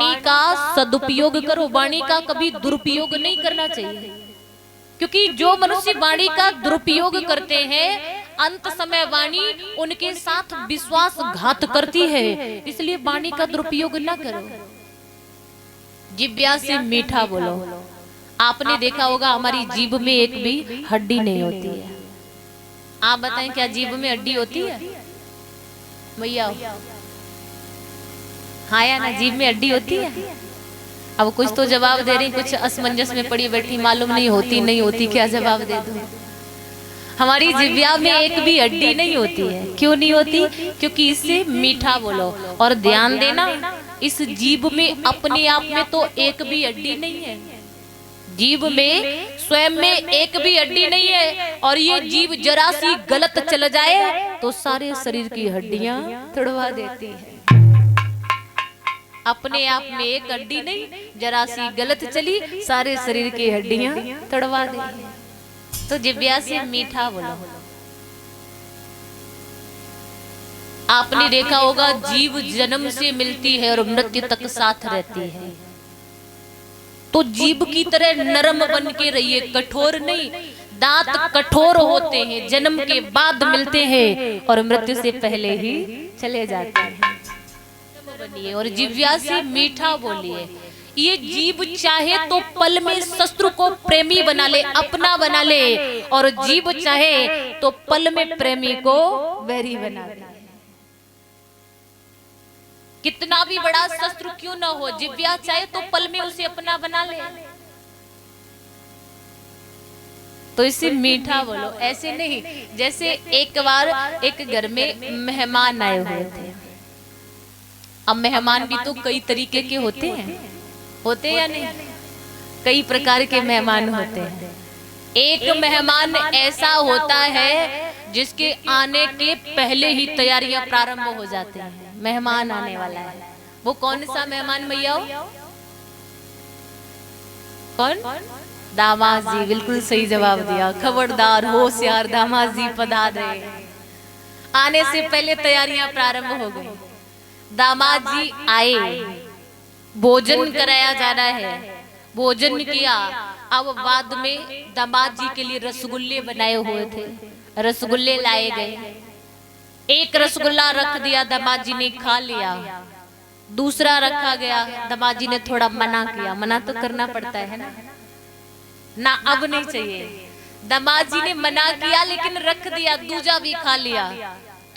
वाणी का सदुपयोग करो, वाणी का कभी दुरुपयोग नहीं करना चाहिए, क्योंकि जो मनुष्य वाणी का दुरुपयोग करते हैं अंत समय वाणी उनके साथ विश्वासघात करती है, इसलिए वाणी का दुरुपयोग न करो। जिह्वा से मीठा बोलो। आपने देखा होगा हमारी जीभ में एक भी हड्डी नहीं होती है। आप बताएं क्या जीभ में हड्डी होती है भैया? हाँ या ना, जीभ में हड्डी होती है? अब कुछ तो जवाब दे रही, कुछ असमंजस में पड़ी बैठी, मालूम नहीं होती नहीं होती, क्या जवाब दे दूं? हमारी जिह्वा में एक भी हड्डी नहीं होती है। क्यों नहीं होती? क्योंकि इससे मीठा बोलो। और ध्यान देना, इस जीभ में अपने आप में तो एक भी हड्डी नहीं है। जीभ में स्वयं में एक भी हड्डी नहीं है, और ये जीभ जरा सी गलत चल जाए तो सारे शरीर की हड्डियां तोड़वा देती है। अपने आप में एक हड्डी नहीं, जरा सी गलत चली सारे शरीर की हड्डियां तोड़वा देती है। तो जिह्वा से मीठा बोलो। आपने देखा होगा जीभ जन्म से मिलती है और मृत्यु तक साथ रहती है। तो जीभ की तरह नरम बन के रहिए, कठोर नहीं। दांत कठोर होते हैं, जन्म के बाद मिलते हैं और मृत्यु से पहले ही चले जाते हैं। बनिए और जिह्वा से मीठा बोलिए। ये जीभ चाहे तो पल में शत्रु को प्रेमी बना ले, अपना बना ले, और जीभ चाहे तो पल में प्रेमी को वैरी बना ले। कितना भी बड़ा शत्रु क्यों ना हो, जिह्वा चाहे तो पल में उसे अपना बना ले। तो इसे मीठा बोलो, ऐसे नहीं जैसे एक बार एक घर में मेहमान आए हुए थे। अब मेहमान भी तो कई तरीके के होते हैं या नहीं? कई प्रकार के मेहमान होते हैं। एक मेहमान ऐसा होता है जिसके आने के पहले ही तैयारियां प्रारंभ हो जाती हैं। मेहमान आने वाला है, वो कौन सा मेहमान भैया? कौन? दामाद जी। बिल्कुल सही जवाब दिया। खबरदार, होशियार, दामाद जी पधार रहे। आने से पहले तैयारियां प्रारंभ हो गई। दामाद जी आए, भोजन कराया जा रहा है, भोजन किया। अब बाद में दामाद जी के लिए रसगुल्ले बनाए हुए थे, रसगुल्ले लाए गए। एक रसगुल्ला रख दिया, दामाद जी ने खा लिया। दूसरा रखा गया, दामाद जी ने थोड़ा मना किया। मना तो करना पड़ता है ना, अब नहीं चाहिए। दामाद जी ने मना किया लेकिन रख दिया, दूजा भी खा लिया,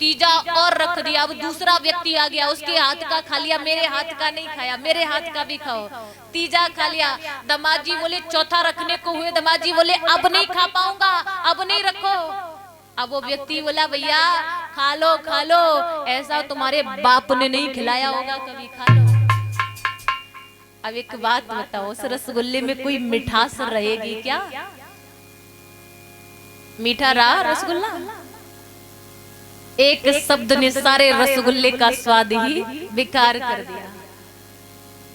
तीजा और रख दिया। अब दूसरा व्यक्ति आ गया, उसके हाथ का खा लिया, मेरे हाथ का नहीं खाया, मेरे हाथ का भी खाओ। तीजा खा लिया। दामाद जी बोले चौथा रखने को हुए, दामाद जी बोले अब नहीं खा पाऊंगा, अब नहीं रखो। अब वो व्यक्ति बोला भैया खा लो खा लो, ऐसा तुम्हारे बाप ने नहीं खिलाया होगा कभी, खा लो। अब एक बात बताओ, उस रसगुल्ले में कोई मिठास रहेगी क्या? मीठा रहा रसगुल्ला? एक शब्द ने सारे रसगुल्ले का स्वाद ही बेकार कर दिया,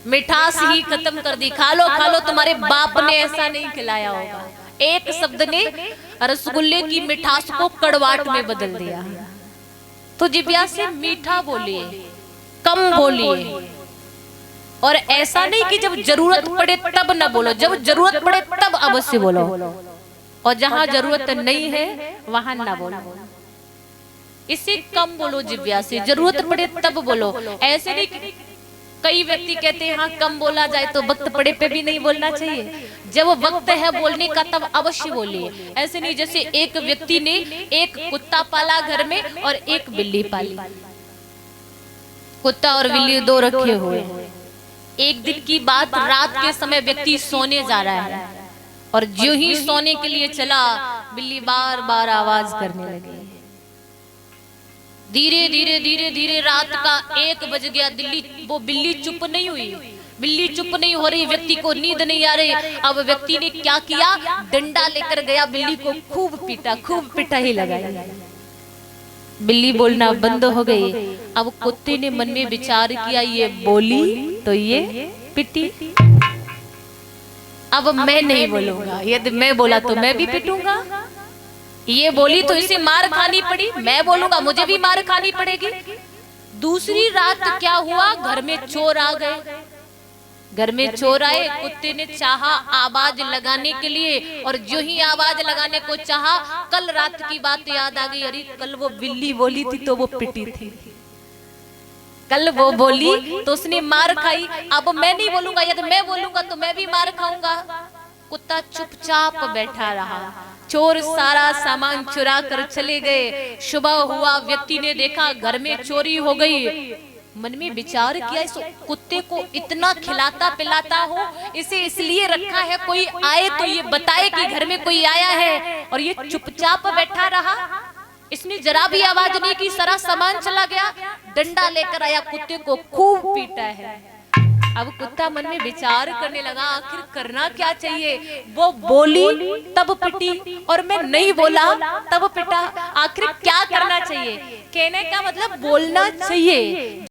मिठास ही खत्म कर दी। खा लो तुम्हारे बाप ने ऐसा नहीं खिलाया होगा। एक शब्द ने रसगुल्ले की मिठास को कड़वाहट में बदल दिया। तो जिह्वा से मीठा बोलिए, कम बोलिए, और ऐसा नहीं कि जब जरूरत पड़े तब न बोलो, जब जरूरत पड़े तब अवश्य बोलो, और जहां जरूरत नहीं है वहां ना बोलो। इससे कम बोलो जिह्वा से, जरूरत पड़े तब बोलो। ऐसे नहीं, कई व्यक्ति कहते हैं हाँ कम बोला जाए तो वक्त पड़े पे भी नहीं बोलना चाहिए। जब वक्त है बोलने का तब अवश्य बोलिए। ऐसे नहीं जैसे एक व्यक्ति ने एक कुत्ता पाला घर में और एक बिल्ली पाली। कुत्ता और बिल्ली दो रखे हुए। एक दिन की बात, रात के समय व्यक्ति सोने जा रहा है, और जो ही सोने के लिए चला, बिल्ली बार बार आवाज करने लगी। धीरे धीरे धीरे धीरे रात का 1 बज गया। वो बिल्ली चुप नहीं हुई, बिल्ली चुप नहीं हो रही, व्यक्ति को नींद नहीं आ रही। अब व्यक्ति ने क्या किया, डंडा लेकर गया, बिल्ली को खूब पीटा, खूब पिटाई लगाई। बिल्ली बोलना बंद हो गई। अब कुत्ते ने मन में विचार किया, ये बोली तो ये पिटी, अब मैं नहीं बोलूंगा, यदि मैं बोला तो मैं भी पिटूंगा। ये बोली तो इसे मार खानी पड़ी, मैं बोलूंगा मुझे भी मार खानी पड़ेगी। दूसरी रात क्या हुआ, घर में चोर आ गए। घर में चोर आए, कुत्ते ने चाहा आवाज लगाने के लिए, और जो ही आवाज लगाने को चाहा, कल रात की बात याद आ गई। अरे कल वो बिल्ली बोली थी तो वो पिटी थी, कल वो बोली तो उसने मार खाई, अब मैं नहीं बोलूंगा, यदि मैं बोलूंगा तो मैं भी मार खाऊंगा। कुत्ता चुपचाप बैठा रहा। चोर सारा सामान चुरा कर चले गए। सुबह हुआ, व्यक्ति ने देखा घर में चोरी हो गई। मन में विचार किया, इस कुत्ते को इतना खिलाता पिलाता हो, इसे इसलिए रखा है कोई आए तो ये बताए कि घर में कोई आया है, और ये चुपचाप बैठा रहा। इसने जरा भी आवाज नहीं की, सारा सामान चला गया। डंडा लेकर आया, कुत्ते को खूब पीटा है। अब कुत्ता मन में विचार करने लगा, आखिर करना क्या चाहिए। वो बोली तब पिटी, और मैं नहीं बोला तब पिटा, आखिर क्या करना चाहिए। कहने का मतलब बोलना चाहिए।